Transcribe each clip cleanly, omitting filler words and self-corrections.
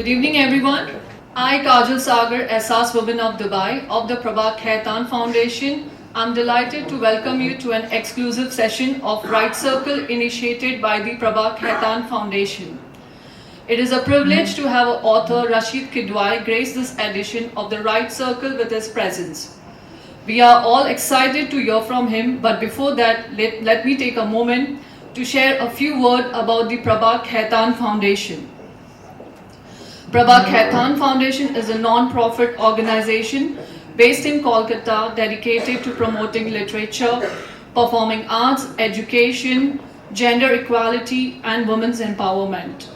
Good evening, everyone. I, Kajal Sagar, Essas Women of Dubai of the Prabha Khaitan Foundation, I'm delighted to welcome you to an exclusive session of Right Circle initiated by the Prabha Khaitan Foundation. It is a privilege to have author Rashid Kidwai grace this edition of the Right Circle with his presence. We are all excited to hear from him, but before that, let me take a moment to share a few words about the Prabha Khaitan Foundation. Prabha Khaitan Foundation is a non-profit organization based in Kolkata dedicated to promoting literature, performing arts, education, gender equality, and women's empowerment.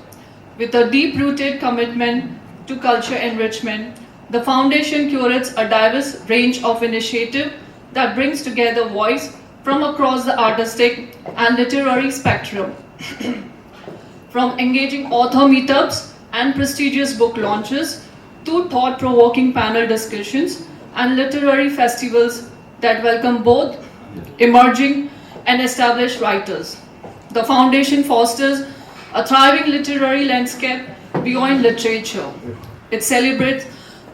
With a deep-rooted commitment to culture enrichment, the foundation curates a diverse range of initiatives that brings together voice from across the artistic and literary spectrum. From engaging author meetups and prestigious book launches to thought-provoking panel discussions and literary festivals that welcome both emerging and established writers. The foundation fosters a thriving literary landscape beyond literature. It celebrates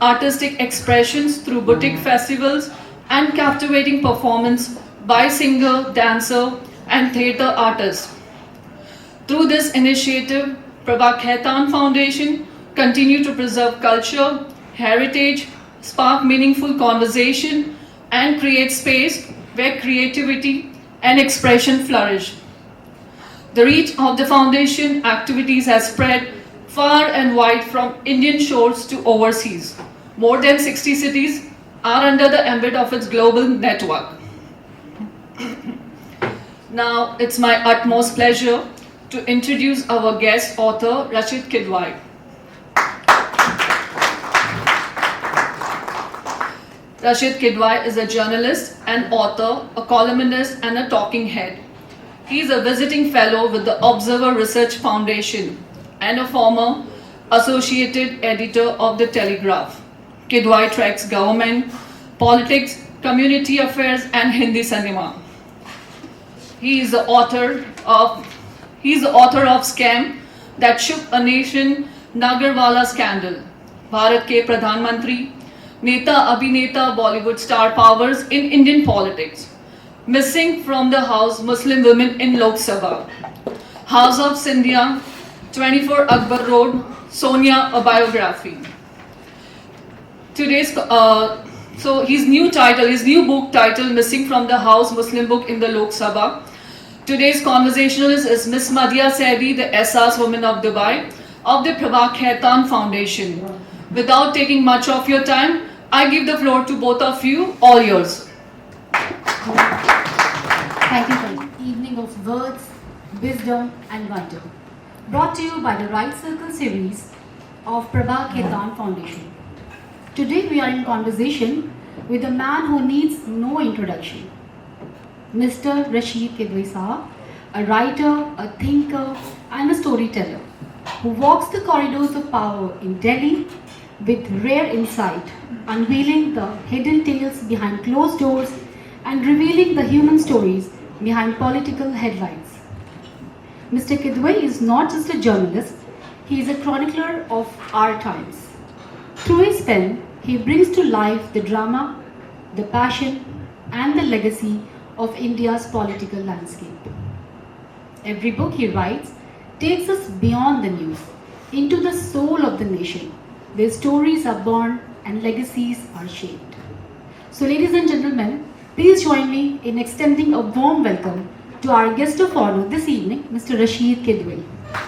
artistic expressions through boutique festivals and captivating performance by singer, dancer, and theatre artists. Through this initiative, Prabha Khaitan Foundation continue to preserve culture, heritage, spark meaningful conversation, and create space where creativity and expression flourish. The reach of the foundation activities has spread far and wide from Indian shores to overseas. More than 60 cities are under the ambit of its global network. Now, it's my utmost pleasure to introduce our guest author, Rashid Kidwai. Rashid Kidwai is a journalist, an author, a columnist, and a talking head. He is a visiting fellow with the Observer Research Foundation and a former associated editor of The Telegraph. Kidwai tracks government, politics, community affairs, and Hindi cinema. He is the author of Scam That Shook a Nation, Nagarwala Scandal, Bharat Ke Pradhan Mantri, Neta Abhineta Bollywood Star Powers in Indian Politics, Missing from the House Muslim Women in Lok Sabha, House of Scindia, 24 Akbar Road, Sonia, a biography. Today's his new book titled Missing from the House Muslim Book in the Lok Sabha. Today's conversationalist is Miss Madhya Saidi, the Essas Women of Dubai of the Prabha Khaitan Foundation. Without taking much of your time, I give the floor to both of you, all yours. Thank you for the evening of words, wisdom and wonder. Brought to you by the Right Circle series of Prabha Khaitan Foundation. Today we are in conversation with a man who needs no introduction. Mr. Rashid Kidwai Sahab, a writer, a thinker and a storyteller who walks the corridors of power in Delhi with rare insight, unveiling the hidden tales behind closed doors and revealing the human stories behind political headlines. Mr. Kidwai is not just a journalist, he is a chronicler of our times. Through his pen, he brings to life the drama, the passion and the legacy of India's political landscape. Every book he writes takes us beyond the news, into the soul of the nation, where stories are born and legacies are shaped. So ladies and gentlemen, please join me in extending a warm welcome to our guest of honor this evening, Mr. Rashid Kidwai.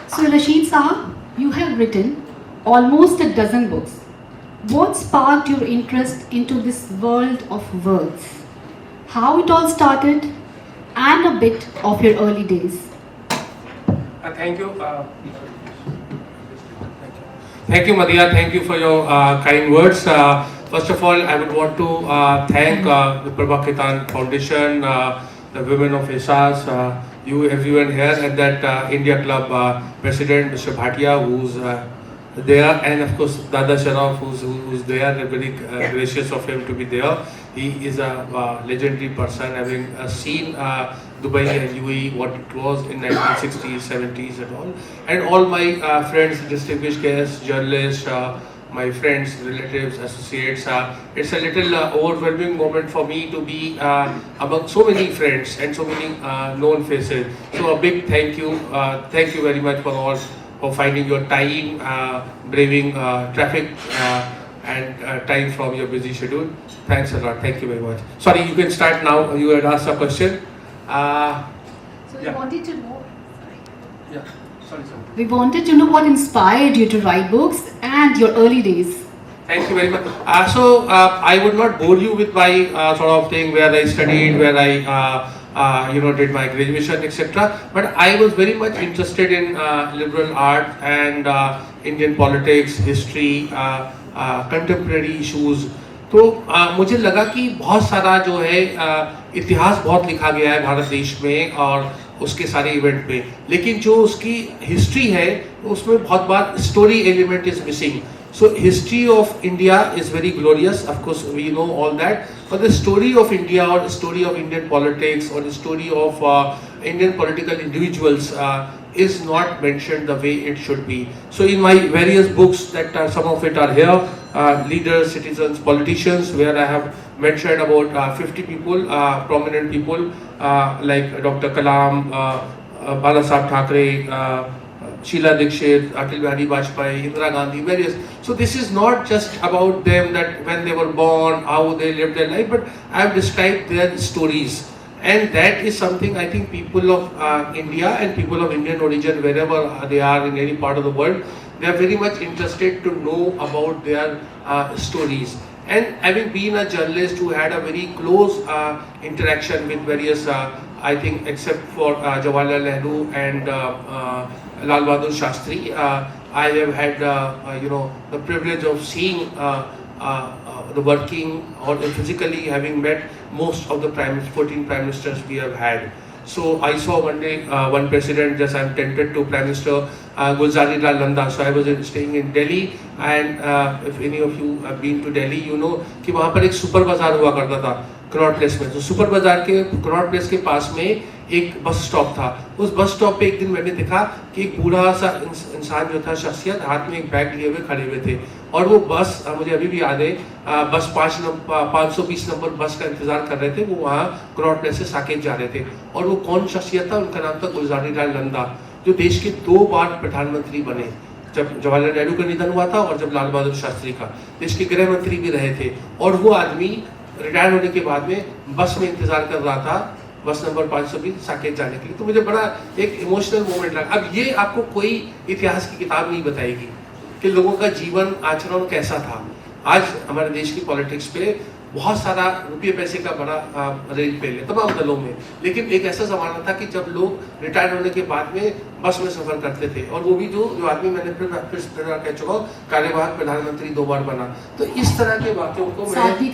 So Rashid Sahab, you have written almost a dozen books. What sparked your interest into this world of words? How it all started and a bit of your early days. Thank you. Thank you, Madhya. Thank you for your kind words. First of all, I would want to thank the Prabha Khaitan Foundation, the women of Essas, you everyone here, and that India Club President, Mr. Bhatia, who's there, and of course Dada Sharaf, who's there. Very gracious of him to be there. He is a legendary person, having seen Dubai and UAE, what it was in 1960s, 70s and all. And all my friends, distinguished guests, journalists, my friends, relatives, associates. It's a little overwhelming moment for me to be among so many friends and so many known faces. So a big thank you very much for all for finding your time, braving traffic and time from your busy schedule. Thanks a lot. Thank you very much. Sorry, you can start now. You had asked a question. So we Yeah. wanted to know. Yeah. Sorry, sir. We wanted to know what inspired you to write books and your early days. Thank you very much. I would not bore you with my sort of thing where I studied, where I did my graduation, etc. But I was very much interested in liberal art and Indian politics, history, contemporary issues. तो मुझे लगा कि बहुत सारा जो है इतिहास बहुत लिखा गया है भारत देश में और उसके सारे इवेंट पे, लेकिन जो उसकी हिस्ट्री है उसमें बहुत बार story element is missing. So history of India is very glorious. Of course, we know all that. But the story of India, or the story of Indian politics, or the story of Indian political individuals is not mentioned the way it should be. So in my various books, that some of it are here, leaders, citizens, politicians, where I have mentioned about 50 people, prominent people like Dr. Kalam, Bala Saheb Thackeray, Sheila Dikshit, Atal Bihari Vajpayee, Indira Gandhi, various. So this is not just about them, that when they were born, how they lived their life, but I have described their stories. And that is something I think people of India and people of Indian origin, wherever they are in any part of the world, they are very much interested to know about their stories. And having been a journalist who had a very close interaction with various, I think except for Jawaharlal Nehru and Lal Bahadur Shastri, I have had the privilege of seeing the working or physically having met most of the 14 prime ministers we have had. So I saw one day one president, just I'm tempted to Prime Minister Gulzari Lal Nanda. So I was staying in Delhi, and if any of you have been to Delhi, you know कि वहाँ पर एक super बाजार हुआ करता था Connaught place में. तो सुपर बाजार के कनॉट प्लेस के पास में एक बस स्टॉप था. उस बस स्टॉप पे एक दिन मैंने देखा कि एक बूढ़ा सा इंसान जो था, शख्सियत, हाथ में एक बैग लिए हुए खड़े हुए थे. और वो बस, मुझे अभी भी याद है, बस 520 नंबर बस का इंतजार कर रहे थे. वो वहाँ कनॉट प्लेस से साकेत जा रहे थे. और वो कौन शख्सियत था? उनका नाम था गुलजारी लाल नंदा, जो देश के 2 बार प्रधानमंत्री बने. जब जवाहरलाल नेहरू का निधन हुआ था और जब लाल बहादुर शास्त्री का, देश के गृह मंत्री भी रहे थे. और वो आदमी रिटायर होने के बाद में बस में इंतजार कर रहा था, बस नंबर 520 साकेत जाने के लिए. तो मुझे बड़ा एक इमोशनल मोमेंट लगा. अब ये आपको कोई इतिहास की किताब नहीं बताएगी कि लोगों का जीवन आचरण कैसा था. आज हमारे देश की पॉलिटिक्स पे बहुत सारा रुपये पैसे का बड़ा रेल पेल है तमाम दलों में, लेकिन एक ऐसा ज़माना था कि जब लोग रिटायर होने के बाद में बस में सफ़र करते थे. और वो भी जो आदमी, मैंने फिर कह चुका हूँ, कार्यवाहक प्रधानमंत्री 2 बार बना. तो इस तरह के वाक्यों को सादगी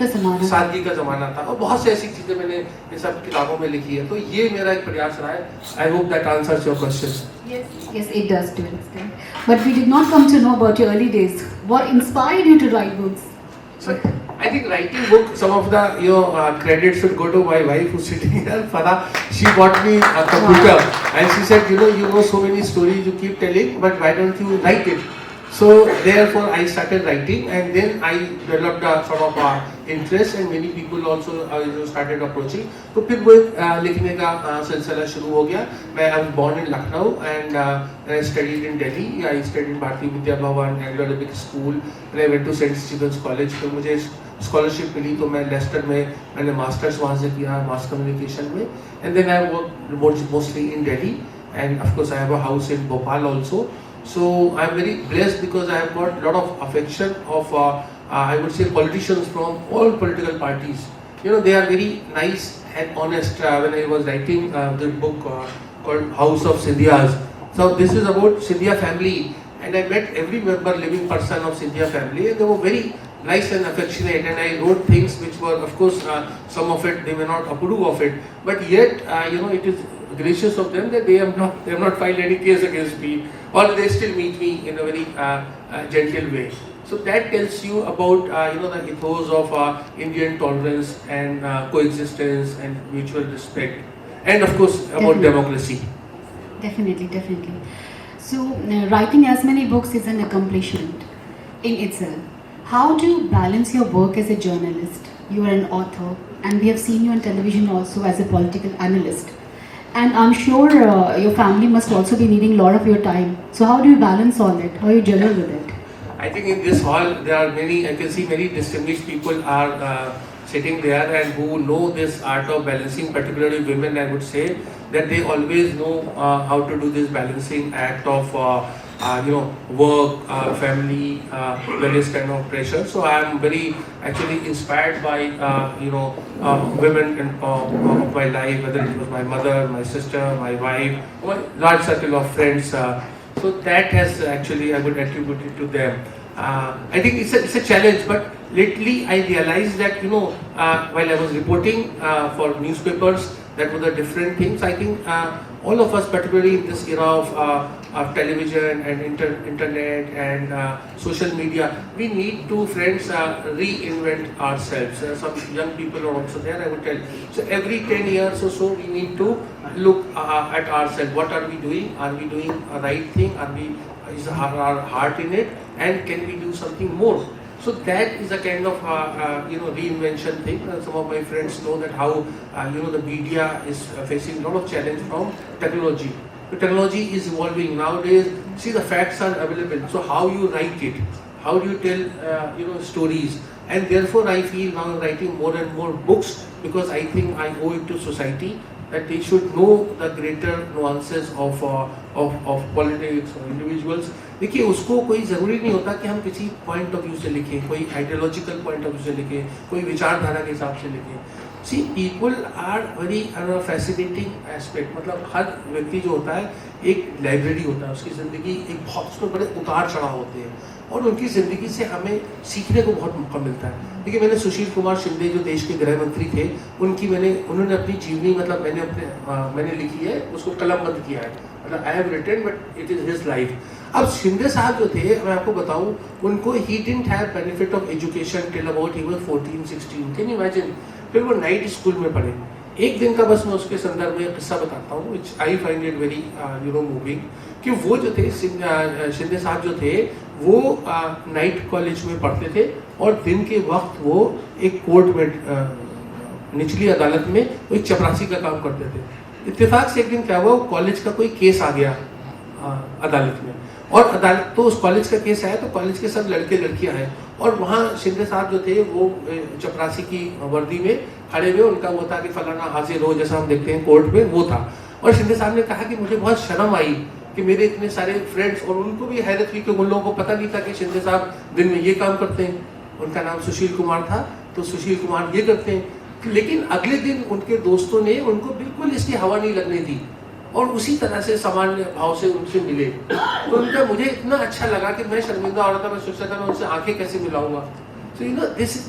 का ज़माना था. और बहुत सी ऐसी चीज़ें मैंने ये सब किताबों में लिखी है. तो ये मेरा एक प्रयास रहा है. I hope that answers your question. Yes, it does to an extent. But we did not come to know about your early days. What inspired you to write books? So I think writing book, some of the credits should go to my wife who's sitting here. Farah, she bought me a computer and she said, you know so many stories you keep telling, but why don't you write it? So therefore I started writing, and then I developed a sort of interest, and many people also started approaching. तो फिर वो लिखने का सिलसिला शुरू हो गया. मैं I was born in Lucknow and I studied in Delhi. I studied in Bharati Vidya Bhavan, Anglo-Arabic School, and I went to St. Stephen's College. फिर मुझे स्कॉलरशिप मिली तो मैं लेस्टर में मैंने मास्टर्स वहाँ से किया मास कम्युनिकेशन में. And then I worked mostly in Delhi, and of course I have a house in Bhopal also. So I am very blessed because I have got a lot of affection of I would say politicians from all political parties. They are very nice and honest. When I was writing the book called House of Scindias, so this is about Scindia family, and I met every member, living person of Scindia family, and they were very nice and affectionate, and I wrote things which were, of course, some of it they may not approve of it, but yet it is gracious of them that they have not filed any case against me, or they still meet me in a very gentle way. So that tells you about the ethos of Indian tolerance and coexistence and mutual respect. and of course about Definitely. democracy. Definitely, definitely. So, writing as many books is an accomplishment in itself. How do you balance your work as a journalist? You are an author, and we have seen you on television also as a political analyst. And I'm sure your family must also be needing a lot of your time. So, how do you balance all that? How you juggle with it? I think in this hall there are many, I can see many distinguished people are sitting there and who know this art of balancing, particularly women. I would say that they always know how to do this balancing act of work, family, various kind of pressure. So I am very actually inspired by women of my life, whether it was my mother, my sister, my wife, my large circle of friends. So that has actually, I would attribute it to them. I think it's a challenge, but lately I realized that while I was reporting for newspapers, that were the different things. I think all of us, particularly in this era of television and internet and social media, we need to, friends, reinvent ourselves. Some young people are also there, I would tell. So every 10 years or so, we need to look at ourselves. What are we doing? Are we doing a right thing? Is our heart in it? And can we do something more? So that is a kind of reinvention thing. Some of my friends know that how the media is facing a lot of challenge from technology. The technology is evolving nowadays. See, the facts are available. So how you write it? How do you tell stories? And therefore, I feel now I'm writing more and more books because I think I owe it to society that they should know the greater nuances of politics or individuals. देखिए, उसको कोई ज़रूरी नहीं होता कि हम किसी point of view से लिखें, कोई आइडियोलॉजिकल पॉइंट ऑफ व्यू से लिखें, कोई विचारधारा के हिसाब से लिखें. See people are very fascinating aspect. मतलब हर व्यक्ति जो होता है एक लाइब्रेरी होता है, उसकी ज़िंदगी एक बहुत उसमें बड़े उतार चढ़ाव होते हैं और उनकी ज़िंदगी से हमें सीखने को बहुत मौका मिलता है. देखिए, मैंने सुशील कुमार शिंदे जो देश के गृह मंत्री थे, उन्होंने अपनी जीवनी मतलब मैंने लिखी है, उसको कलमबंद किया है. मतलब I have written but it is his life. अब शिंदे साहब जो थे, मैं आपको बताऊं, उनको ही didn't have benefit of education till about he was 14-16. Can you imagine? फिर वो नाइट स्कूल में पढ़े. एक दिन का बस मैं उसके संदर्भ में किस्सा बताता हूँ, which I find it very moving, कि वो जो थे शिंदे साहब जो थे वो नाइट कॉलेज में पढ़ते थे और दिन के वक्त वो एक कोर्ट में निचली अदालत में एक चपरासी का काम करते थे. इत्तेफाक से एक दिन क्या हुआ, कॉलेज का कोई केस आ गया अदालत में, और अदालत तो उस कॉलेज का केस आया तो कॉलेज के सब लड़के लड़कियां हैं और वहाँ शिंदे साहब जो थे वो चपरासी की वर्दी में खड़े हुए. उनका वो था कि फलाना हाजिर हो, जैसा हम देखते हैं कोर्ट में, वो था. और शिंदे साहब ने कहा कि मुझे बहुत शर्म आई कि मेरे इतने सारे फ्रेंड्स, और उनको भी हैरत हुई कि उन लोगों को पता नहीं था कि शिंदे साहब दिन में ये काम करते हैं. उनका नाम सुशील कुमार था, तो सुशील कुमार ये करते हैं. लेकिन अगले दिन उनके दोस्तों ने उनको बिल्कुल इसकी हवा नहीं लगने दी और उसी तरह से सामान्य भाव से उनसे मिले. तो उनका मुझे इतना अच्छा लगा कि मैं शर्मिंदा हो रहा था. मैं सोच रहा था मैं उनसे आंखें कैसे मिलाऊंगा. So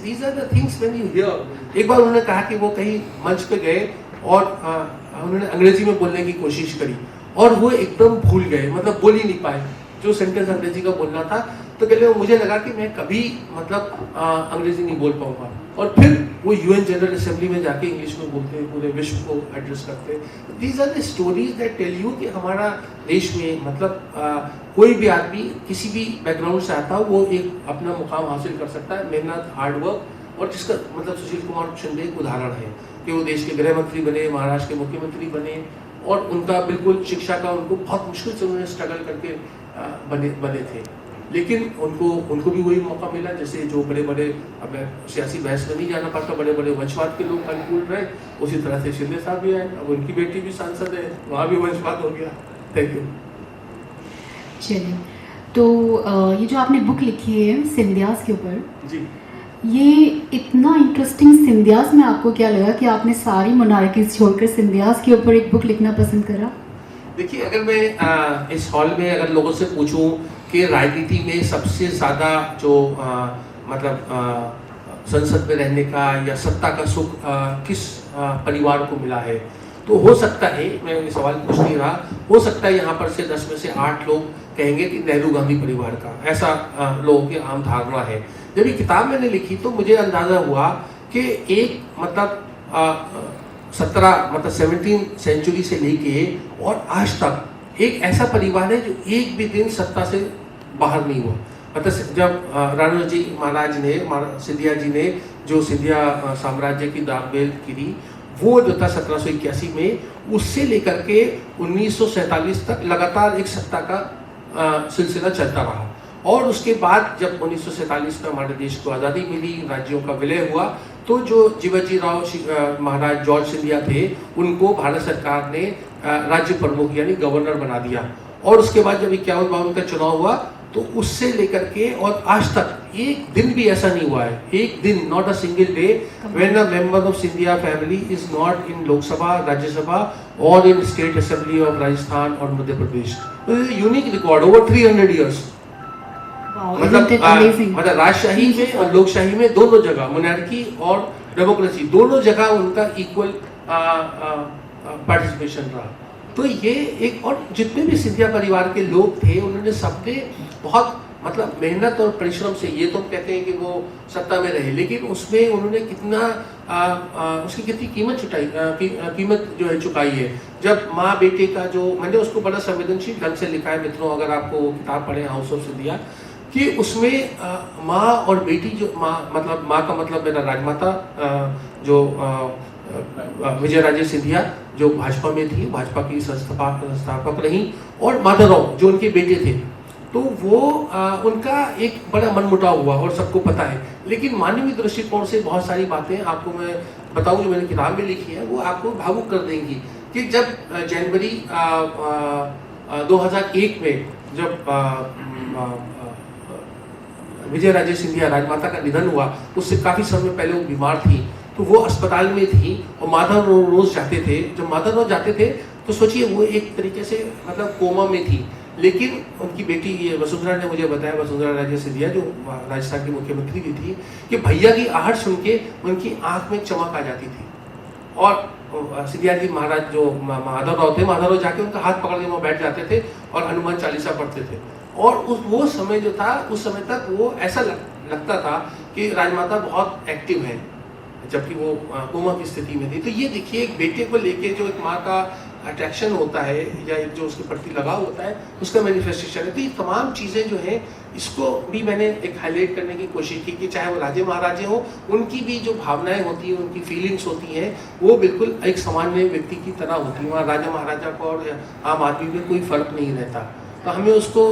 these are the things when you hear. एक बार उन्होंने कहा कि वो कहीं मंच पे गए और उन्होंने अंग्रेजी में बोलने की कोशिश करी और वो एकदम भूल गए, मतलब बोल ही नहीं पाए जो सेंटेंस अंग्रेजी का बोलना था. तो कहते मुझे लगा कि मैं कभी मतलब अंग्रेजी नहीं बोल पाऊंगा. और फिर वो यूएन जनरल असेंबली में जाके इंग्लिश में बोलते हैं, पूरे विश्व को एड्रेस करते हैं. These are the stories that tell you कि हमारा देश में मतलब कोई भी आदमी किसी भी बैकग्राउंड से आता हो वो एक अपना मुकाम हासिल कर सकता है, मेहनत, हार्ड वर्क. और जिसका मतलब सुशील कुमार शिंदे एक उदाहरण है कि वो देश के गृह मंत्री बने, महाराष्ट्र के मुख्यमंत्री बने और उनका बिल्कुल शिक्षा का उनको बहुत मुश्किल से उन्होंने स्ट्रगल करके बने थे. लेकिन उनको भी वही मौका मिला जैसे जो बड़े बड़े, अब मैं सियासी बहस में नहीं जाना पाता, बड़े बड़े वंशवाद के लोग अनुकूल रहे, उसी तरह से शिंदे साहब भी आए. अब उनकी बेटी भी सांसद है, वहाँ भी वंशवाद हो गया. Thank you. चलिए, तो ये जो आपने बुक लिखी है सिंधियास के ऊपर जी, ये इतना इंटरेस्टिंग सिंधियास में आपको क्या लगा कि आपने सारी मोनार्कीज छोड़कर सिंधियास के ऊपर एक बुक लिखना पसंद करा? देखिए, अगर मैं इस हॉल में अगर लोगों से पूछूं कि राजनीति में सबसे ज़्यादा जो संसद में रहने का या सत्ता का सुख किस परिवार को मिला है, तो हो सकता है, मैं ये सवाल पूछ नहीं रहा, हो सकता है यहाँ पर से 10 में से 8 लोग कहेंगे कि नेहरू गांधी परिवार का. ऐसा लोगों की आम धारणा है. जब ये किताब मैंने लिखी तो मुझे अंदाज़ा हुआ कि एक मतलब 17 मतलब 17 सेंचुरी से लेके और आज तक एक ऐसा परिवार है जो एक भी दिन सत्ता से बाहर नहीं हुआ। मतलब जब राणा जी महाराज ने सिंधिया जी ने जो सिंधिया साम्राज्य की दावेल की वो जो था 1781 में, उससे लेकर के 1947 तक लगातार एक सत्ता का सिलसिला चलता रहा। और उसके बाद जब 1947 में हमारे देश को आज़ादी मिली, राज्यों का विलय हुआ, तो जो जीवाजी राव महाराज जॉर्ज सिंधिया थे उनको भारत सरकार ने राज्य प्रमुख यानी गवर्नर बना दिया। और उसके बाद जब 51-52 का चुनाव हुआ तो उससे लेकर के और आज तक एक दिन भी ऐसा नहीं हुआ है, एक दिन, not a single day when a member of Scindia family is not in Lok Sabha, Rajya Sabha और इन स्टेट असेंबली ऑफ राजस्थान और मध्य प्रदेश। तो यूनिक रिकॉर्ड ओवर 300 इयर्स। मतलब राजशाही में और लोकशाही में दोनों जगह, मोनार्की और डेमोक्रेसी दोनों जगह उनका इक्वल पार्टिसिपेशन रहा। तो ये एक, और जितने भी सिंधिया परिवार के लोग थे उन्होंने सबने बहुत मतलब मेहनत और परिश्रम से, ये तो कहते हैं कि वो सत्ता में रहे, लेकिन उसमें उन्होंने कितना उसकी कितनी कीमत जो है चुकाई है। जब माँ बेटे का जो, मैंने उसको बड़ा संवेदनशील ढंग से लिखा है मित्रों, अगर आपको किताब पढ़े हाउस ऑफ सिंधिया, कि उसमें माँ और बेटी जो माँ का मतलब मेरा राजमाता जो विजयराजे सिंधिया जो भाजपा में थी, भाजपा की संस्थापक रही, और माधवराव जो उनके बेटे थे, तो वो उनका एक बड़ा मनमुटाव हुआ और सबको पता है। लेकिन मानवीय दृष्टिकोण से बहुत सारी बातें आपको मैं बताऊं जो मैंने किताब में लिखी है, वो आपको भावुक कर देंगी। कि जब जनवरी 2001 में जब विजयराजे सिंधिया राजमाता का निधन हुआ, उससे काफ़ी समय पहले वो बीमार थी, तो वो अस्पताल में थी और माधवराव रोज जाते थे। जब माधवराव जाते थे तो सोचिए वो एक तरीके से मतलब कोमा में थी, लेकिन उनकी बेटी ये वसुंधरा ने मुझे बताया, वसुंधरा राजे सिंधिया जो राजस्थान की मुख्यमंत्री भी थी, कि भैया की आहट सुन के उनकी आंख में चमक आ जाती थी। और सिंधिया जी महाराज जो माधवराव थे, माधवराव जाके उनका हाथ पकड़ के वहाँ बैठ जाते थे और हनुमान चालीसा पढ़ते थे। और वो समय जो था, उस समय तक वो ऐसा लगता था कि राजमाता बहुत एक्टिव है, जबकि वो कोमा की स्थिति में थी। तो ये देखिए, एक बेटे को लेके जो एक माँ का अट्रैक्शन होता है या एक जो उसके प्रति लगाव होता है, उसका मैनिफेस्टेशन है। तो ये तमाम चीज़ें जो हैं, इसको भी मैंने एक हाईलाइट करने की कोशिश की कि चाहे वो राजे महाराजे हों, उनकी भी जो भावनाएं होती हैं, उनकी फीलिंग्स होती हैं, वो बिल्कुल एक सामान्य व्यक्ति की तरह होती हैं। वहाँ राजा महाराजा को और आम आदमी में कोई फर्क नहीं रहता। तो हमें उसको,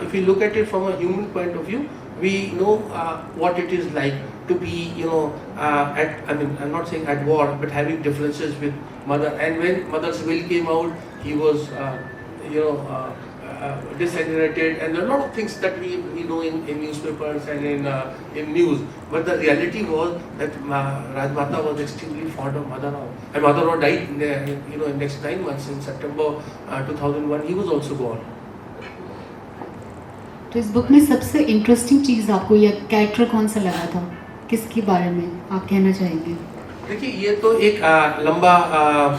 if you look at it from a human point of view, we know what it is like to be, I'm not saying at war, but having differences with mother. And when mother's will came out, he was, disinherited, and there are a lot of things that we know in newspapers and in news. But the reality was that Rajmata was extremely fond of Madarao, and Madarao died, in next 9 months in September 2001. He was also gone. तो इस book में सबसे interesting चीज़ आपको या character कौन सा लगा था, किसके बारे में आप कहना चाहेंगे? देखिए, ये तो एक लंबा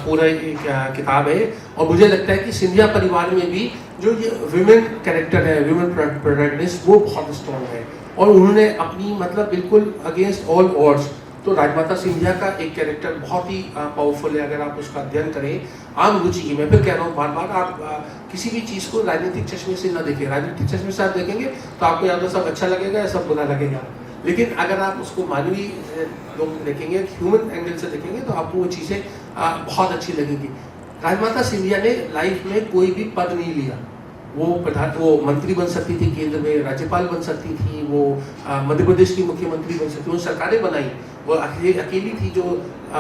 पूरा एक किताब है, और मुझे लगता है कि सिंधिया परिवार में भी जो ये विमेन कैरेक्टर है, विमेन प्रोटैगनिस्ट, वो बहुत स्ट्रॉन्ग है, और उन्होंने अपनी मतलब बिल्कुल अगेंस्ट ऑल ऑड्स। तो राजमाता सिंधिया का एक कैरेक्टर बहुत ही पावरफुल है, अगर आप उसका अध्ययन करें आम रुचि की। मैं फिर कह रहा हूँ बार बार, आप किसी भी चीज़ को राजनीतिक चश्मे से न देखें। राजनीतिक चश्मे से आप देखेंगे तो आपको या तो सब अच्छा लगेगा या सब बुरा लगेगा, लेकिन अगर आप उसको मानवीय लोग देखेंगे, ह्यूमन एंगल से देखेंगे, तो आपको वो चीज़ें बहुत अच्छी लगेंगी। राजमाता सिंधिया ने लाइफ में कोई भी पद नहीं लिया। वो मंत्री बन सकती थी, केंद्र में राज्यपाल बन सकती थी, वो मध्य प्रदेश की मुख्यमंत्री बन सकती थी, वो सरकारें बनाई। वो अकेली थी जो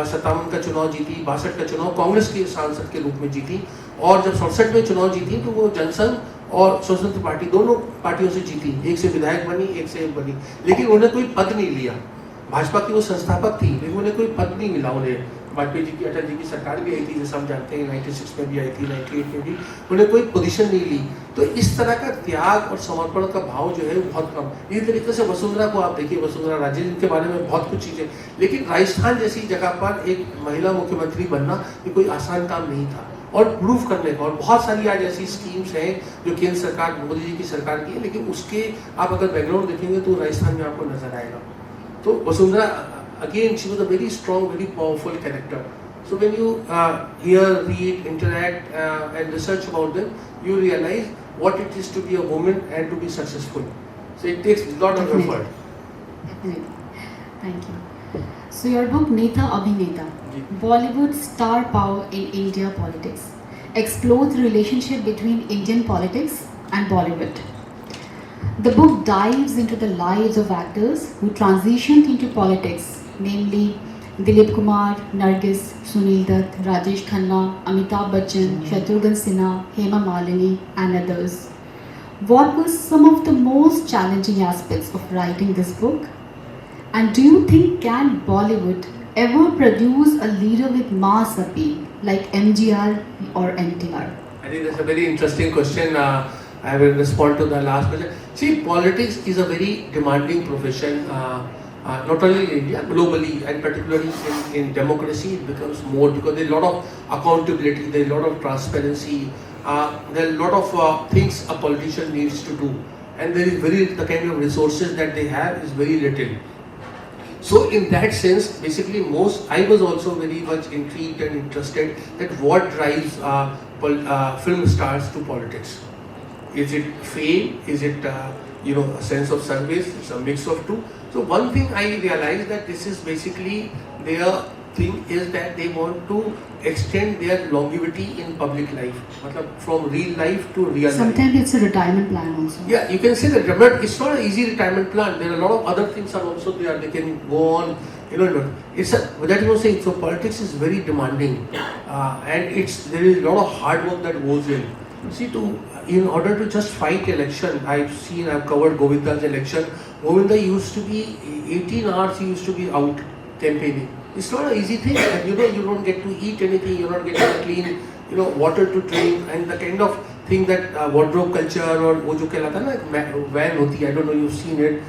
57 का चुनाव जीती, 62 का चुनाव कांग्रेस के सांसद के रूप में जीती, और जब 67 में चुनाव जीती तो वो जनसंघ और स्वतंत्र पार्टी दोनों पार्टियों से जीती, एक से विधायक बनी, एक से बनी, लेकिन उन्हें कोई पद नहीं लिया। भाजपा की वो संस्थापक थी, लेकिन उन्हें कोई पद नहीं मिला। उन्हें वाजपेयी जी की, अटल जी की सरकार भी आई थी, जैसे हम जानते हैं, 96 में भी आई थी, 98 में भी, उन्हें कोई पोजीशन नहीं ली। तो इस तरह का त्याग और समर्पण का भाव जो है वो बहुत कम। इसी तरीके से वसुंधरा को आप देखिए, वसुंधरा राजे, जिनके बारे में बहुत कुछ चीज़ें, लेकिन राजस्थान जैसी जगह पर एक महिला मुख्यमंत्री बनना ये कोई आसान काम नहीं था, और प्रूव करने का। और बहुत सारी आज ऐसी स्कीम्स हैं जो केंद्र सरकार, मोदी जी की सरकार की है, लेकिन उसके आप अगर बैकग्राउंड देखेंगे तो राजस्थान में आपको नजर आएगा। तो Vasundhara, again she was a very strong, very powerful character. So when you hear, read, interact and research about them, you realize what it is to be a woman and to be successful. So it takes a lot of Definitely. effort. Definitely. Thank you. So your book Netha Abhineta, Ji. Bollywood Star Power in India Politics, explores the relationship between Indian politics and Bollywood. The book dives into the lives of actors who transitioned into politics, namely Dilip Kumar, Nargis, Sunil Dutt, Rajesh Khanna, Amitabh Bachchan, Shatrughan Sinha, Hema Malini, and others. What were some of the most challenging aspects of writing this book? And do you think can Bollywood ever produce a leader with mass appeal like MGR or NTR? I think that's a very interesting question. I will respond to the last question. See, politics is a very demanding profession. Not only in India, globally, and particularly in democracy, it becomes more because there is a lot of accountability, there is a lot of transparency, there are a lot of things a politician needs to do, and there is the kind of resources that they have is very little. So in that sense, basically I was also very much intrigued and interested that what drives film stars to politics. Is it fame? Is it a sense of service? It's a mix of two. So one thing I realized that this is basically their thing is that they want to extend their longevity in public life, matlab from real life to real life. Sometimes it's a retirement plan also. Yeah, you can say that, but it's not an easy retirement plan. There are a lot of other things are also there. They can go on, It's that is what I'm saying. So politics is very demanding, and there is a lot of hard work that goes in. See, in order to just fight election, I've covered Govinda's election. Govinda used to be 18 hours. He used to be out campaigning. It's not an easy thing, and you don't get to eat anything. You're not getting clean, water to drink, and the kind of thing that wardrobe culture or वो जो कहलाता है ना van होती है, I don't know you've seen it.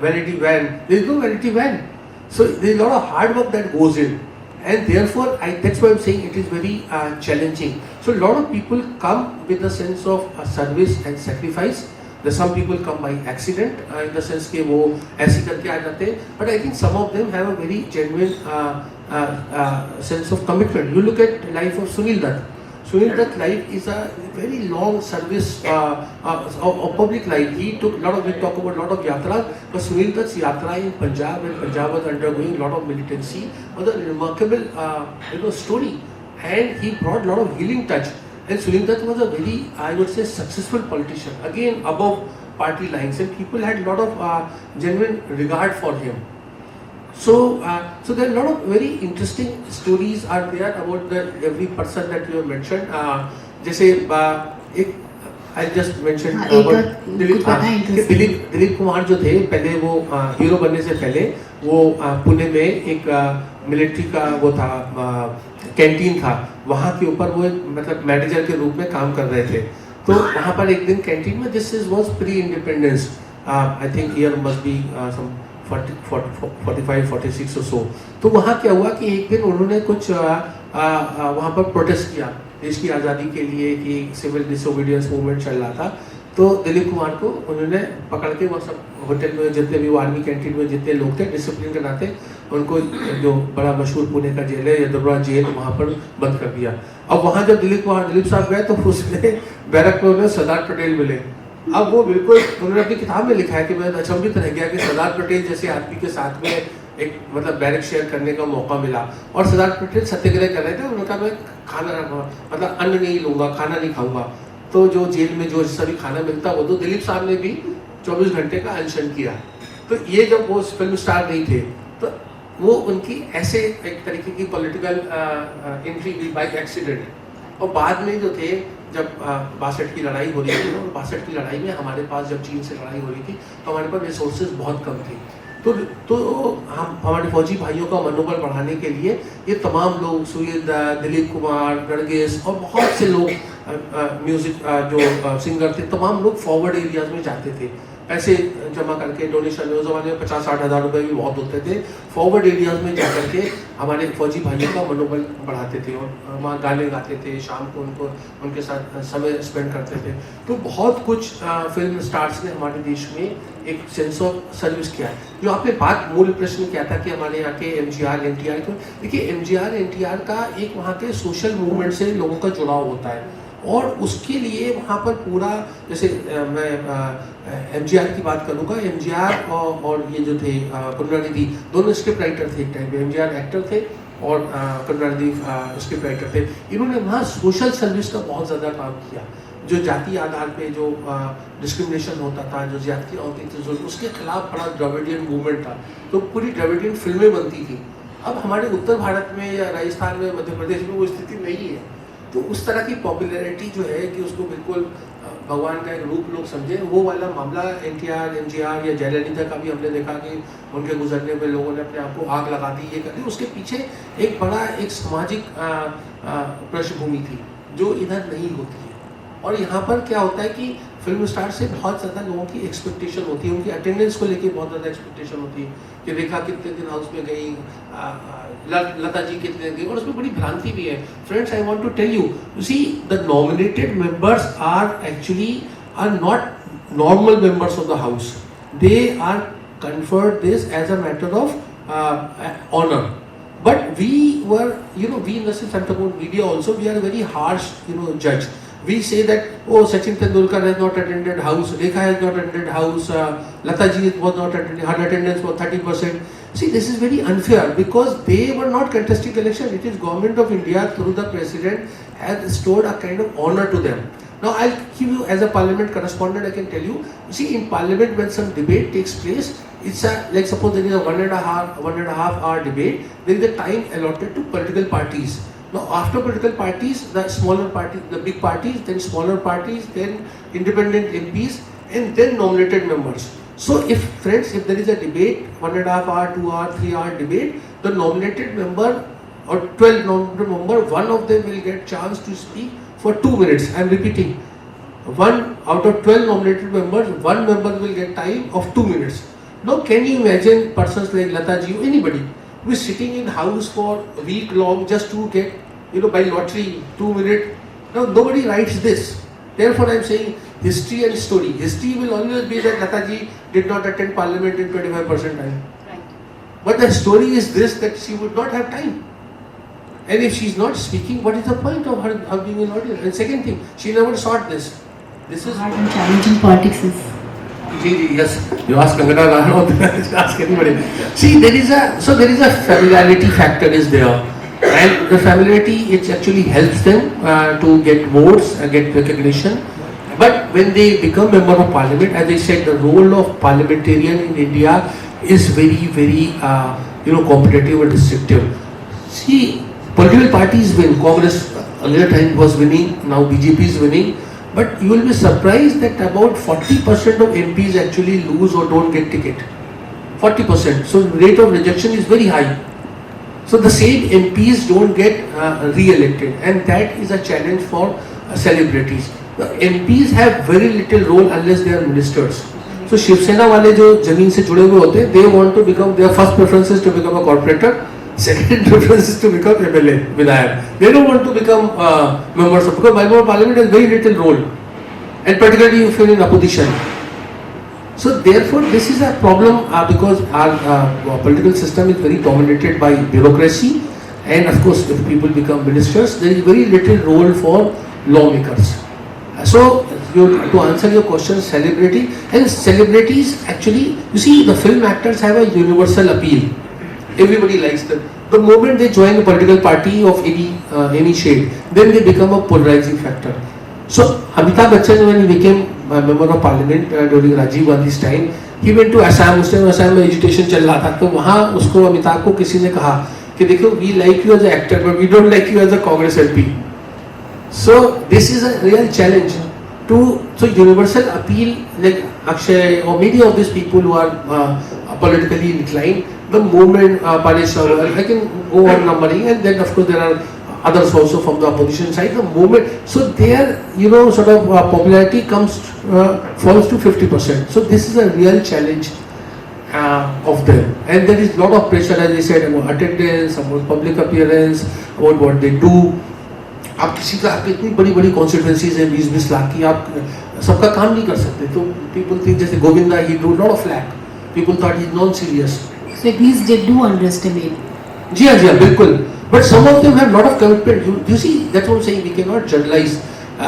Vanity van. There is no vanity van. So there is a lot of hard work that goes in, and therefore that's why I'm saying it is very challenging. So a lot of people come with a sense of service and sacrifice. Some people come by accident in the sense कि वो ऐसे करके आ जाते हैं. But I think some of them have a very genuine sense of commitment. You look at life of Sunil Dutt. Sunil Dutt's life is a very long service of public life. We talk about a lot of yatras, but Sunil Dutt's yatra in Punjab, when Punjab was undergoing a lot of militancy, was a remarkable story, and he brought a lot of healing touch. And Sunil Dutt was a very, I would say, successful politician, again above party lines, and people had a lot of genuine regard for him. So there are a lot of very interesting stories are there about every person that you have mentioned. जैसे I just mentioned about Dilip Kumar जो थे पहले वो hero बनने से पहले वो पुणे में एक मिलिट्री का वो था कैंटीन था, वहाँ के ऊपर वो मतलब मैनेजर के रूप में काम कर रहे थे. तो वहाँ पर एक दिन कैंटीन में this was pre independence, I think year must be some 45-46 or so. तो वहाँ क्या हुआ कि एक दिन उन्होंने कुछ वहाँ पर प्रोटेस्ट किया देश की आज़ादी के लिए कि सिविल डिसोबीडियंस मूवमेंट चल रहा था. तो दिलीप कुमार को उन्होंने पकड़ के वो सब होटल में जितने भी वो आर्मी कैंटीन में जितने लोग थे डिसिप्लिन के नाते उनको जो बड़ा मशहूर पुणे का जेल है यदुवरा जेल वहाँ पर बंद कर दिया. अब वहाँ जब दिलीप साहब गए तो उसमें बैरक में उन्हें सरदार पटेल मिले. अब वो बिल्कुल उन्होंने अपनी किताब में लिखा है कि मैं अचंभित रह गया कि सरदार पटेल जैसे आदमी के साथ में एक मतलब बैरक शेयर करने का मौका मिला. और सरदार पटेल सत्याग्रह कर रहे थे. उन्होंने कहा मैं खाना मतलब अन्न नहीं लूँगा, खाना नहीं खाऊंगा. तो जो जेल में जो सभी खाना मिलता वो तो दिलीप साहब ने भी 24 घंटे का अनशन किया. तो ये जब वो फिल्म स्टार नहीं थे तो वो उनकी ऐसे एक तरीके की पॉलिटिकल एंट्री भी बाय एक्सीडेंट. और बाद में जो थे जब 62 की लड़ाई हो रही थी और 62 की लड़ाई में हमारे पास जब चीन से लड़ाई हो रही थी तो हमारे पास रिसोर्सेज बहुत कम थे. तो हम हमारे फौजी भाइयों का मनोबल बढ़ाने के लिए ये तमाम लोग सुनील दत्त, दिलीप कुमार, नरगिस और बहुत से लोग म्यूजिक जो सिंगर थे तमाम लोग फॉरवर्ड एरियाज में जाते थे. पैसे जमा करके डोनेशन, उस ज़माने में 50-60 हज़ार रुपये भी बहुत होते थे, फॉरवर्ड एरियाज़ में जा करके हमारे फौजी भाइयों का मनोबल बढ़ाते थे और वहाँ गाने गाते थे, शाम को उनके साथ समय स्पेंड करते थे। तो बहुत कुछ फिल्म स्टार्स ने हमारे देश में एक सेंस ऑफ सर्विस किया है। जो आपने बात मूल प्रश्न किया था कि हमारे यहाँ के एमजीआर एनटीआर को, देखिए एमजीआर एनटीआर का एक वहाँ के सोशल मूवमेंट से लोगों का जुड़ाव होता है और उसके लिए वहाँ पर पूरा, जैसे मैं एमजीआर की बात करूँगा, एमजीआर और ये जो थे करुणानिधि, दोनों स्क्रिप्ट राइटर थे एक टाइम पे। एमजीआर एक्टर थे और करुणानिधि स्क्रिप्ट राइटर थे। इन्होंने वहाँ सोशल सर्विस का बहुत ज़्यादा काम किया। जो जाति आधार पे जो डिस्क्रिमिनेशन होता था, जो ज्यादतियाँ होती थी, जो उसके खिलाफ बड़ा द्रविडियन मूवमेंट था, तो पूरी द्रविडियन फिल्में बनती थी। अब हमारे उत्तर भारत में या राजस्थान में, मध्य प्रदेश में वो स्थिति नहीं है। तो उस तरह की पॉपुलैरिटी जो है कि उसको बिल्कुल भगवान का एक रूप लोग समझे, वो वाला मामला एनटीआर, एमजीआर या जयललिता का भी हमने देखा कि उनके गुजरने में लोगों ने अपने आप को आग लगा दी, ये कर दी। उसके पीछे एक बड़ा एक सामाजिक पृष्ठभूमि थी जो इधर नहीं होती है। और यहाँ पर क्या होता है कि फिल्म स्टार से बहुत ज़्यादा लोगों की एक्सपेक्टेशन होती है, उनकी अटेंडेंस को लेके बहुत ज़्यादा एक्सपेक्टेशन होती है कि रेखा कितने दिन हाउस में गई, लता जी कितने दिन, और उसमें बड़ी भ्रांति भी है। Friends, I want to tell you, see the nominated members are actually are not normal members of the house, they are conferred this as a matter of honor. But we were, we in the Santapur media also, we are a very harsh, judge. We say that, oh, Sachin Tendulkar has not attended house, Rekha has not attended house, Lata ji was not attending, her attendance was 30%. See, this is very unfair because they were not contesting election. It is government of India through the president has restored a kind of honor to them. Now, I'll give you, as a parliament correspondent, I can tell you, see, in parliament when some debate takes place, it's like suppose there is a 1.5 hour debate, there is a time allotted to political parties. Now, after political parties, the smaller parties, the big parties, then smaller parties, then independent MPs, and then nominated members. So, if friends, if there is a debate, 1.5 hour, 2 hour, 3 hour debate, the nominated member or 12 nominated member, one of them will get chance to speak for 2 minutes. I am repeating, 1 out of 12 nominated members, 1 member will get time of 2 minutes. Now, can you imagine persons like Lata ji, anybody who is sitting in house for a week long just to get, by lottery 2 minutes? Now, nobody writes this. Therefore, I am saying history and story. History will always be that Lata ji did not attend parliament in 25% time. Right. But the story is this, that she would not have time. And if she is not speaking, what is the point of her being in audience? And second thing, she never sought this. This is Hard and challenging politics is. Yes, you ask Kangana Ranaut, ask anybody. See, there is a familiarity factor is there, and the familiarity it actually helps them to get votes, get recognition. But when they become member of parliament, as I said, the role of parliamentarian in India is very, very competitive and restrictive. See, political parties win. Congress earlier time was winning, now BJP is winning. But you will be surprised that about 40% of MPs actually lose or don't get ticket. 40%. So the rate of rejection is very high. So the same MPs don't get re-elected, and that is a challenge for celebrities. The MPs have very little role unless they are ministers. So Shiv Sena wale jo zameen se jude hue hote, they want to become, their first preference is to become a corporator. Second preference is to become MLA, Vidayak. They don't want to become members of, because member of parliament has very little role, and particularly if you are in opposition. So therefore, this is a problem because our political system is very dominated by bureaucracy, and of course, if people become ministers, there is very little role for lawmakers. So, to answer your question, celebrities actually, you see, the film actors have a universal appeal. Everybody likes them. The moment they join a political party of any shade, then they become a polarizing factor. So Amitabh Bachchan, when he became a member of parliament during Rajiv Gandhi's time, he went to Assam. उस time Assam में agitation चल रहा था, तो वहाँ उसको अमिताभ को किसी ने कहा कि देखो, we like you as an actor, but we don't like you as a Congress MP. So this is a real challenge so universal appeal, like Akshay or many of these people who are politically inclined. The moment Paresh, I can go on numbering, and then of course there are others also from the opposition side. The moment, so their sort of popularity falls to 50%. So this is a real challenge of them, and there is lot of pressure, as I said, about attendance, about public appearance, about what they do. आप किसी का आपकी इतनी बड़ी बड़ी constituencies है 20-20 लाख की, आप सबका काम नहीं कर सकते. तो people think जैसे Govinda, he do lot of flack. People thought he's non-serious. So it means they do underestimate. जी हाँ बिल्कुल. But some of them have lot of commitment. You see, that's what I'm saying. We cannot generalize.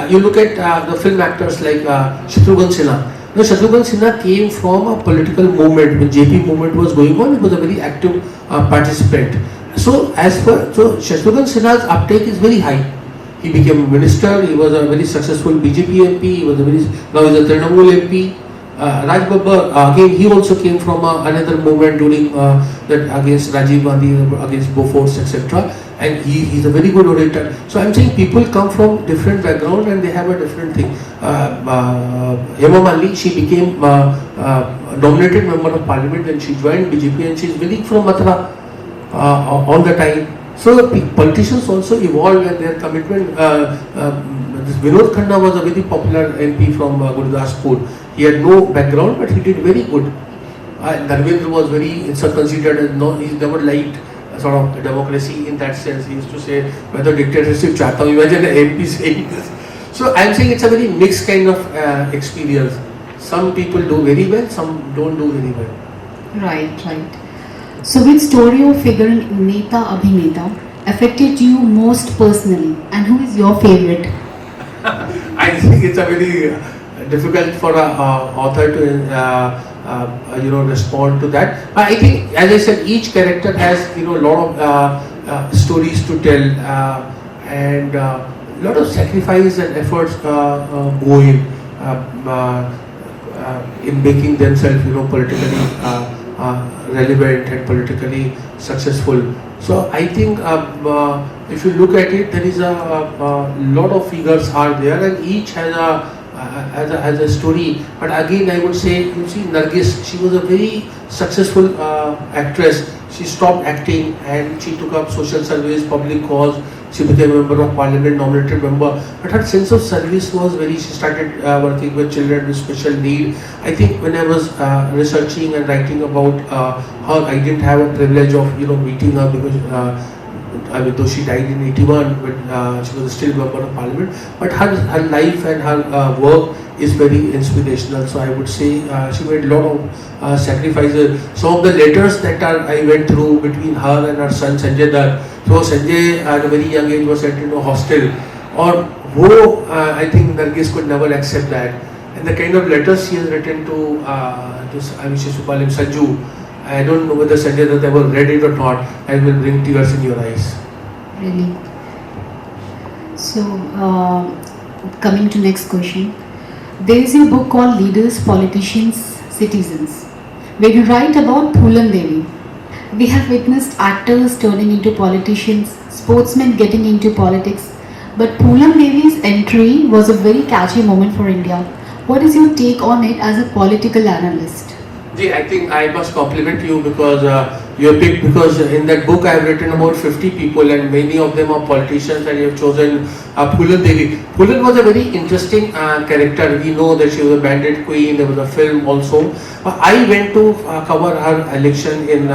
You look at the film actors like Shatrughan Sinha. Now, Shatrughan Sinha came from a political movement. When JP movement was going on, he was a very active participant. So Shatrughan Sinha's uptake is very high. He became a minister. He was a very successful BJP MP. Now he's a Trinamool MP. Raj Babbar, again, he also came from another movement during that against Rajiv Gandhi, against Bofors, etc. And he's a very good orator. So I'm saying people come from different background and they have a different thing. Hema Malini, she became nominated member of parliament when she joined BJP, and she's willing from Mathura all the time. So politicians also evolve and their commitment. Vinod Khanna was a very popular MP from Gurdaspur. He had no background, but he did very good. Dharmendra was very considered as he's never liked sort of democracy in that sense. He used to say, "मैं तो dictatorship चाहता हूँ." Imagine an MP saying this. So I'm saying it's a very mixed kind of experience. Some people do very well, some don't do very well. Right. So which story or figure in Neta Abhineta affected you most personally, and who is your favorite? I think it's a very difficult for an author to respond to that. I think, as I said, each character has a lot of stories to tell, and lot of sacrifice and efforts go in making themselves politically relevant and politically successful. So I think if you look at it, there is a lot of figures are there, and each has a story. But again, I would say, you see, Nargis, she was a very successful actress. She stopped acting and she took up social service, public cause. She became a member of parliament, nominated member. But her sense of service was she started working with children with special need. I think when I was researching and writing about her, I didn't have a privilege of meeting her because though she died in 81, but she was still member of parliament. But her life and her work is very inspirational. So I would say she made a lot of sacrifices. Some of the letters that I went through between her and her son Sanjay Dutt. So Sanjay at a very young age was sent into a hostel. Or I think Nargis could never accept that. And the kind of letters she has written to I wish to call him Sanju. I don't know whether Sanjay Dutt ever read it or not, and will bring tears in your eyes. Really. So, coming to next question. There is a book called Leaders, Politicians, Citizens, where you write about Phulan Devi. We have witnessed actors turning into politicians, sportsmen getting into politics, but Phulan Devi's entry was a very catchy moment for India. What is your take on it as a political analyst? I think I must compliment you because you have picked, because in that book I have written about 50 people and many of them are politicians, and you have chosen Phulan Devi. Phulan was a very interesting character. We know that she was a bandit queen, there was a film also. I went to cover her election in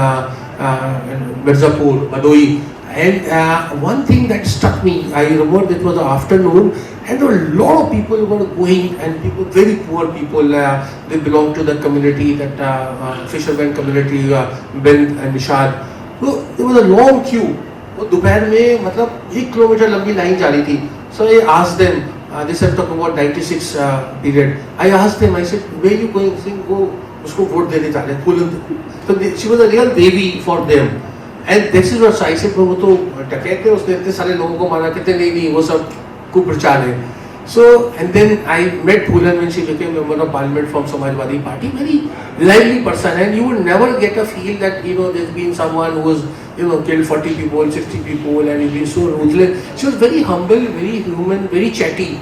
Mirzapur, Badoi, and one thing that struck me, I remember it was the afternoon, and a lot of people were going, and people, very poor people, they belong to the community, that fisherman community, Ben and Nishad. So there was a long queue. वो दोपहर में मतलब 1 kilometre लंबी line जा रही थी. So I asked them, this I'm talking about 96 period. I asked them, I said, where you going? Saying, go, उसको vote देने जा रहे हैं. So she was a real baby for them. And this is what I said, वो तो टकैत थे, उसने इतने सारे लोगों को मारा, कहते नहीं वो सब कुप्रचार है. So, and then I met Phulan when she became member of parliament from Samajwadi Party, very lively person, and you would never get a feel that there's been someone who was killed 40 people, 60 people, and he's been so ruthless. She was very humble, very human, very chatty.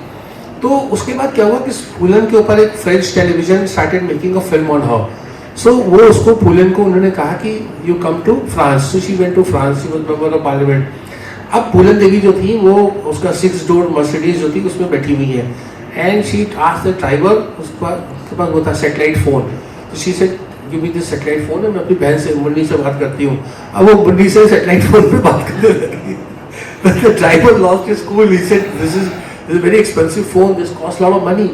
तो उसके बाद क्या हुआ कि Phulan के ऊपर एक French television started making a film on her. So वो उसको Phulan को उन्होंने कहा कि you come to France. So she went to France. She was member of parliament. अब पूलन देवी जो थी वो उसका 6 डोर मर्सिडीज जो थी उसमें बैठी हुई है, and she asked the driver, उसके पास वो था सेटेलाइट फोन, तो she said give me this satellite phone, मैं अपनी बहन से मुन्नी से बात करती हूँ। अब वो मुन्नी से सेटेलाइट फोन पे बात करने लगी। The driver lost his cool. He said, "This is a very expensive phone. This costs a lot of money."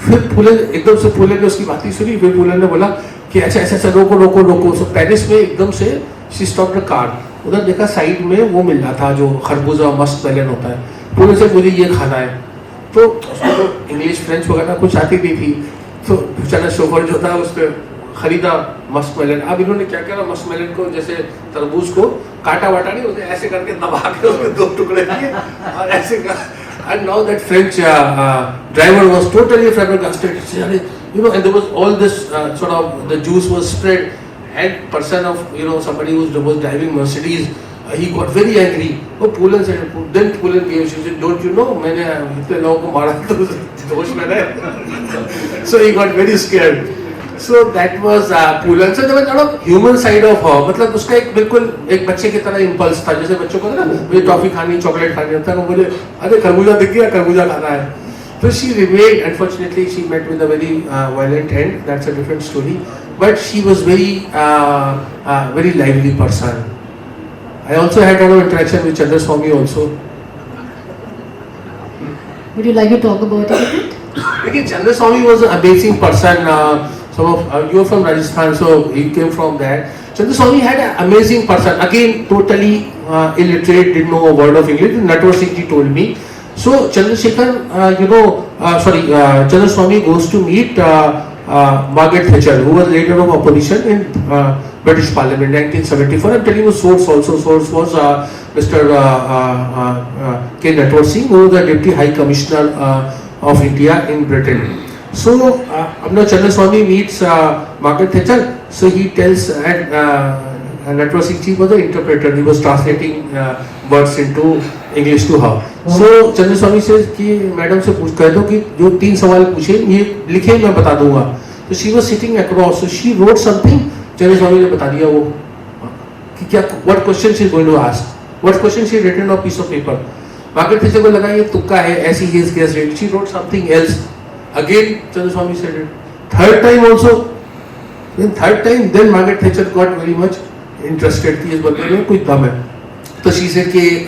फिर फूलन एकदम से फूलन ने उसकी बातें सुनी, फिर फूलन ने बोला कि अच्छा ऐसा ऐसा रोको रोको रोको। सो पेरिस में एकदम से शी स्टॉप द कार, उधर देखा साइड में वो मिल रहा था जो खरबूजा मस्क मेलन होता है, फूलन से मुझे ये खाना है। तो उसको तो इंग्लिश फ्रेंच वगैरह कुछ आती नहीं थी, तो बेचारा शोफर जो था उसने खरीदा मस्क मेलन। अब इन्होंने क्या करा, मस्क मेलन को जैसे तरबूज को काटा वाटा नहीं, उसने ऐसे करके दबा के उसके 2 टुकड़े किए और ऐसे कर, and now that French driver was totally flabbergasted. You know, and there was all this sort of the juice was spread, and person of somebody who was driving Mercedes, he got very angry. Oh, Poolan said, then Poolan gave, she said, don't you know, मैंने इतने लोगों को मारा तो जोश में रहे. So he got very scared. So that was Poolan. So there was a lot of human side of her. मतलब उसका एक बिल्कुल एक बच्चे की तरह इम्पल्स था, जैसे बच्चों को ना मुझे टॉफी खानी, चॉकलेट खानी होता है, वो बोले अरे खरबूजा दिख गया, खरबूजा खाना है. So she remained. Unfortunately, she met with a very violent end. That's a different story. But she was very lively person. I also had a lot of interaction with Chandra Swami also. Would you like to talk about it a bit? Again, Chandra Swami was an amazing person. Some of you are from Rajasthan, so he came from there. Chandra Swami had an amazing person. Again, totally illiterate, didn't know a word of English. Natwar Singh ji told me. So Chandrasekhar, Chandra Swami goes to meet Margaret Thatcher, who was leader of opposition in British Parliament in 1974. I'm telling you source also. Source was Mr. K. Natwar Singh, who was the Deputy High Commissioner of India in Britain. So Chandra Swami meets Margaret Thatcher. So he tells, and Natwar Singh ji was the interpreter. He was translating words into English to her. So Chandra Swami says कि madam से कह दो कि जो 3 सवाल पूछे ये लिखे मैं बता दूंगा. So she was sitting across. So she wrote something. Chandra Swami ने बता दिया वो कि क्या what question she is going to ask. What question she written on a piece of paper. Margaret Thatcher को लगा ये तुक्का है, ऐसी ही guess rate. She wrote something else. Again Chandra Swami said it. Third time also. Then third time, then Margaret Thatcher got very much interested कि इस बंदे में कुछ दम है. तो she said कि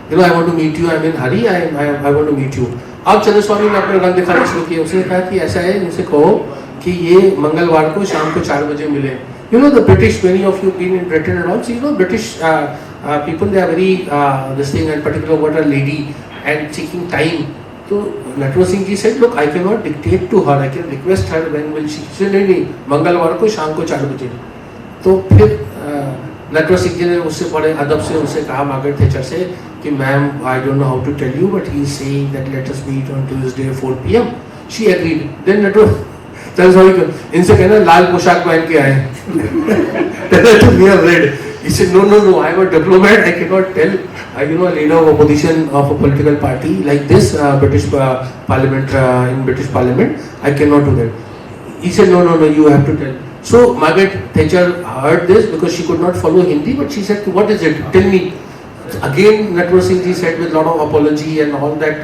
I want to meet you. I'm in hurry. I want to meet you. अब चंद्र स्वामी ने अपने रंग दिखाना शुरू किया. उसने कहा कि ऐसा है, इनसे कहो कि ये मंगलवार को शाम को 4 बजे मिले. The British, many of you been in Britain and all, so British people, they are very this thing, and particular what a lady and taking time. So Natwar Singh ji said, look, I cannot dictate to her. I can request her when will she. She said नहीं मंगलवार को शाम को 4 बजे. तो फिर नटवर सिंह जी ने उससे बड़े अदब से उससे कहा मार्गरेट थैचर से कि ma'am I don't know how to tell you but he is saying that let us meet on Tuesday 4 PM. She agreed. Then Natwar चल सॉरी इनसे कहना लाल पोशाक पहन के आए. Tell to wear red. He said no I am a diplomat. I cannot tell a leader of opposition of a political party like this British Parliament in British Parliament. I cannot do that. He said no you have to tell. So Margaret Thatcher heard this because she could not follow Hindi, but she said, what is it? Tell me. Again, Natwar Singh ji said with a lot of apology and all that,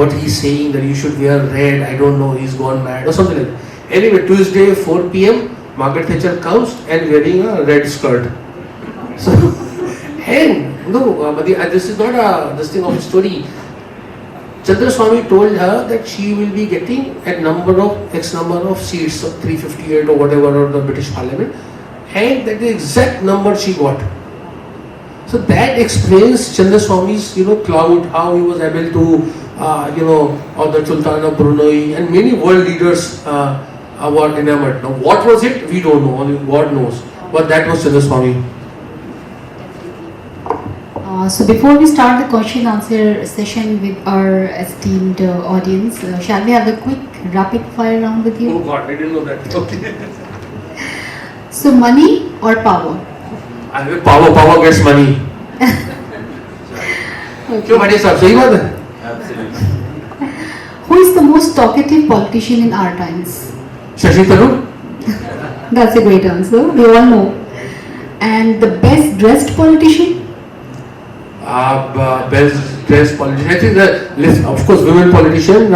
what he's saying that you should wear red, I don't know, he's gone mad or something like that. Anyway, Tuesday 4 PM, Margaret Thatcher comes and wearing a red skirt. So, and but this is not this thing of a story. Chandra Swami told her that she will be getting X number of seats, 358 or whatever of the British Parliament, and that the exact number she got. So that explains Chandra Swami's clout, how he was able to or the Sultan of Brunei and many world leaders were enamored. Now what was it? We don't know. Only God knows. But that was Chandra Swami. So before we start the question answer session with our esteemed audience, shall we have a quick rapid fire round with you? Oh God, I didn't know that. Okay. So money or power? I will power gets money. क्यों भाई साहब सही बात है? Absolutely. Who is the most talkative politician in our times? Shashi Tharoor. That's a great answer. We all know. And the best dressed politician? best dressed politician. I think the list, of course, women politician,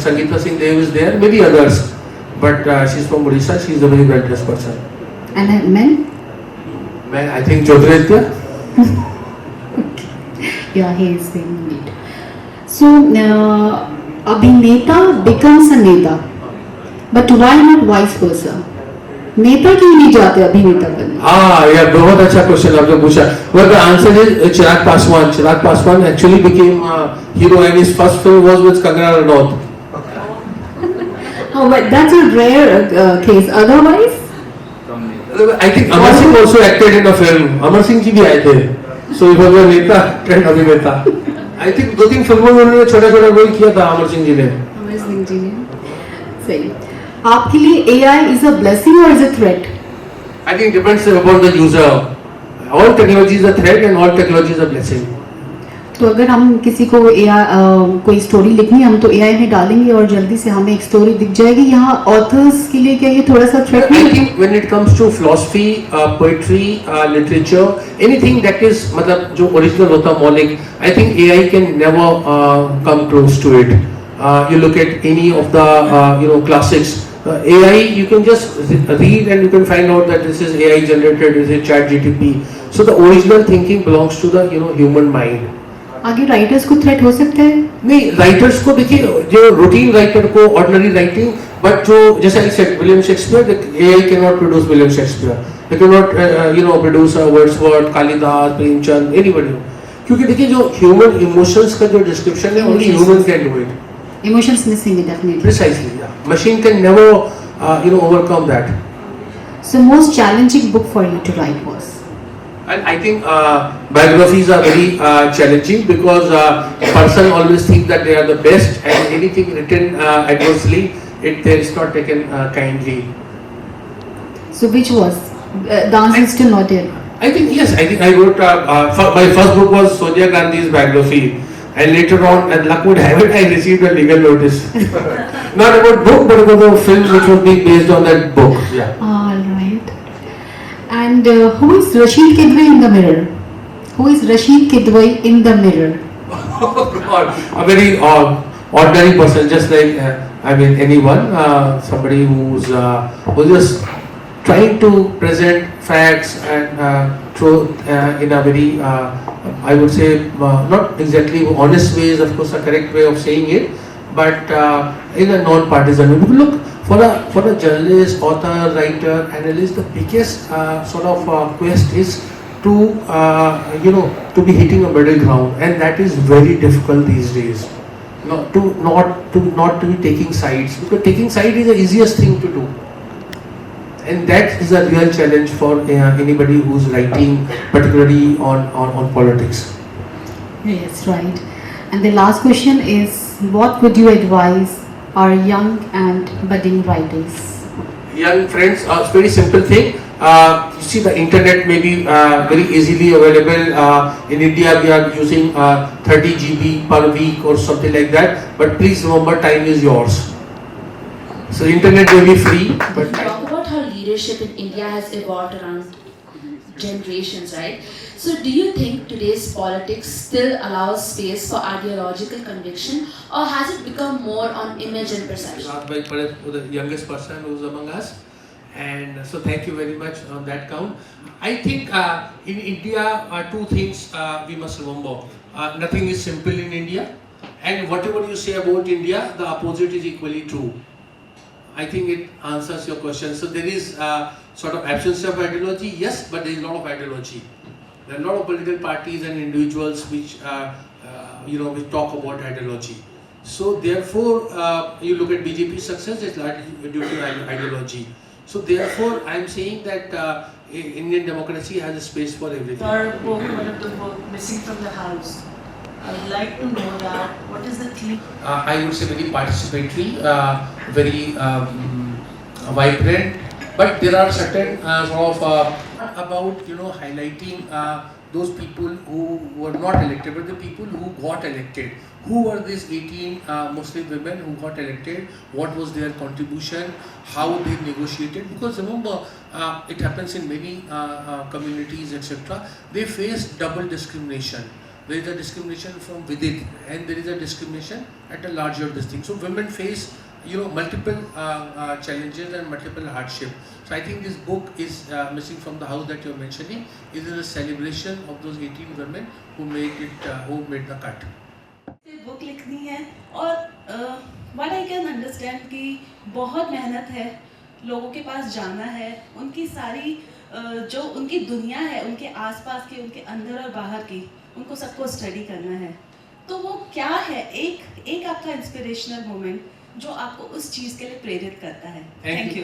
Sangeeta Singh Dev is there, maybe others. But she's from Odisha, she's a very well dressed person. And men? I think Jyotiraditya. Yeah, he is very indeed. So, Abhineta becomes a Neta. But why not vice versa? नेता क्यों नहीं जाते अभिनेता बनने? Yeah, बहुत अच्छा question आपने पूछा. Well, the answer is Chirag Paswan. Chirag Paswan actually became a hero and his first film was with Kangana Ranaut. Oh, but that's a rare case. Otherwise, I think Amar Singh also acted in a film. Amar Singh जी भी आए थे. So he was a नेता and अभिनेता. I think 2-3 फिल्मों में उन्होंने छोटा-छोटा role किया था अमर सिंह जी ने. अमर सिंह जी ने. सही. आपके लिए AI is a blessing or is a threat? I think it depends upon the user. All technology is a threat and all technology is a blessing. तो अगर हम किसी को कोई स्टोरी लिखनी है हम तो AI में डालेंगे और जल्दी से हमें एक स्टोरी दिख जाएगी. यहाँ ऑथर्स के लिए क्या ये थोड़ा सा थ्रेट नहीं I है? think when it comes to philosophy, poetry, literature, anything that is मतलब जो original होता मौलिक, I think AI can never come close to it. You look at any of the classics. AI you can just read and you can find out that this is AI generated, this is ChatGPT. So the original thinking belongs to the human mind. आगे writers को threat हो सकता है? नहीं, writers को देखिए जो routine writer को ऑर्डिनरी राइटिंग, बट जो जैसे I said William Shakespeare, AI can not produce William Shakespeare, they can not produce Wordsworth, Kalidas, Premchand, anybody. क्योंकि देखिए जो ह्यूमन इमोशंस का जो डिस्क्रिप्शन है only human can do it. Emotions missing it definitely. Precisely, yeah. Machine can never overcome that. So most challenging book for you to write was? And I think biographies are very challenging because a person always thinks that they are the best and anything written adversely, it is not taken kindly. So which was? The answer is still not there. I think yes, I wrote, my first book was Sonia Gandhi's biography and later on, and luck would have it, I received a legal notice. Not about book but about the film which was being based on that book. Yeah. All right. And who is Rashid Kidwai in the mirror? Who is Rashid Kidwai in the mirror? Oh God, a very ordinary person, just like anyone, somebody who's just trying to present facts and truth in a very, I would say, not exactly honest way is of course a correct way of saying it, but in a non-partisan way. Look, for a journalist, author, writer, analyst, the biggest sort of quest is to to be hitting a middle ground, and that is very difficult these days. Not to be taking sides, because taking side is the easiest thing to do, and that is a real challenge for anybody who's writing, particularly on politics. Yes, right. And the last question is, what would you advise our young and budding writers? Young friends, it's very simple thing. You see, the internet may be very easily available. In India, we are using 30 GB per week or something like that. But please remember, time is yours. So the internet may be free, but Talk about how leadership in India has evolved around generations, right? So do you think today's politics still allows space for ideological conviction, or has it become more on image and perception? by the youngest person who's among us, and so thank you very much on that count. I think in India, two things we must remember. Nothing is simple in India, and whatever you say about India, the opposite is equally true. I think it answers your question. So there is sort of absence of ideology, yes, but there is a lot of ideology. There are a lot of political parties and individuals which which talk about ideology. So therefore, you look at BJP's success, it's largely due to ideology. So therefore, I am saying that Indian democracy has a space for everything. Your book, one of the book, Missing from the House. I would like to know that, what is the theme? I would say very participatory, very vibrant, but there are certain sort of about highlighting those people who were not elected, but the people who got elected. Who were these 18 Muslim women who got elected? What was their contribution? How they negotiated? Because remember, it happens in many communities, etc. They face double discrimination. there is a discrimination from within, and there is a discrimination at a larger this thing. So women face, multiple challenges and multiple hardship. So I think this book is missing from the house that you're mentioning. It is a celebration of those 18 women who made the cut. Book लिखनी है और what I can understand कि बहुत मेहनत है, लोगों के पास जाना है, उनकी सारी जो उनकी दुनिया है, उनके आसपास की, उनके अंदर और बाहर की, उनको सबको स्टडी करना है. तो वो क्या है एक आपका इंस्पिरेशनल मोमेंट जो आपको उस चीज़ के लिए प्रेरित करता है? Thank you.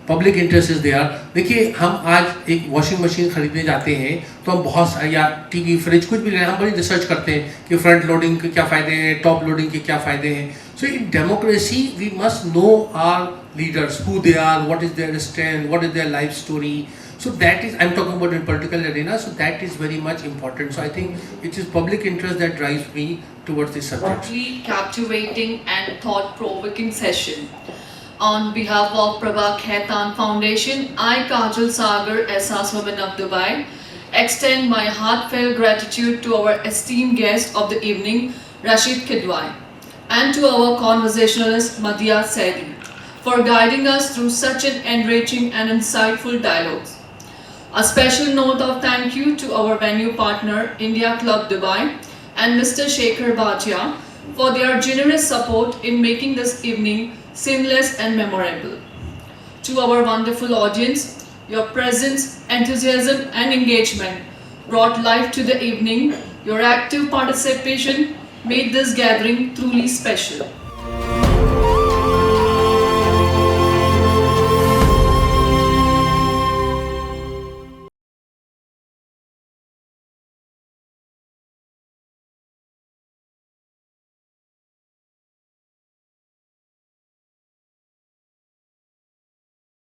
Public interest is there. देखिए, हम आज एक वॉशिंग मशीन खरीदने जाते हैं तो हम बहुत या टीवी, फ्रिज, कुछ भी लेना, हम बड़ी रिसर्च करते हैं कि फ्रंट लोडिंग के क्या फ़ायदे हैं, टॉप लोडिंग के क्या फ़ायदे हैं. So in democracy we must know our leaders, who they are, what is their strength, what is their life story. So that is, I'm talking about in political arena, so that is very much important. So I think it is public interest that drives me towards this subject. Truly captivating and thought-provoking session. On behalf of Prabha Khaitan Foundation, I, Kajal Sagar, Ehsaas Women of Dubai, extend my heartfelt gratitude to our esteemed guest of the evening, Rashid Kidwai, and to our conversationalist, Madhya Saidi, for guiding us through such an enriching and insightful dialogues. A special note of thank you to our venue partner, India Club Dubai, and Mr. Shekhar Bhatia for their generous support in making this evening seamless and memorable. To our wonderful audience, your presence, enthusiasm and engagement brought life to the evening. Your active participation made this gathering truly special.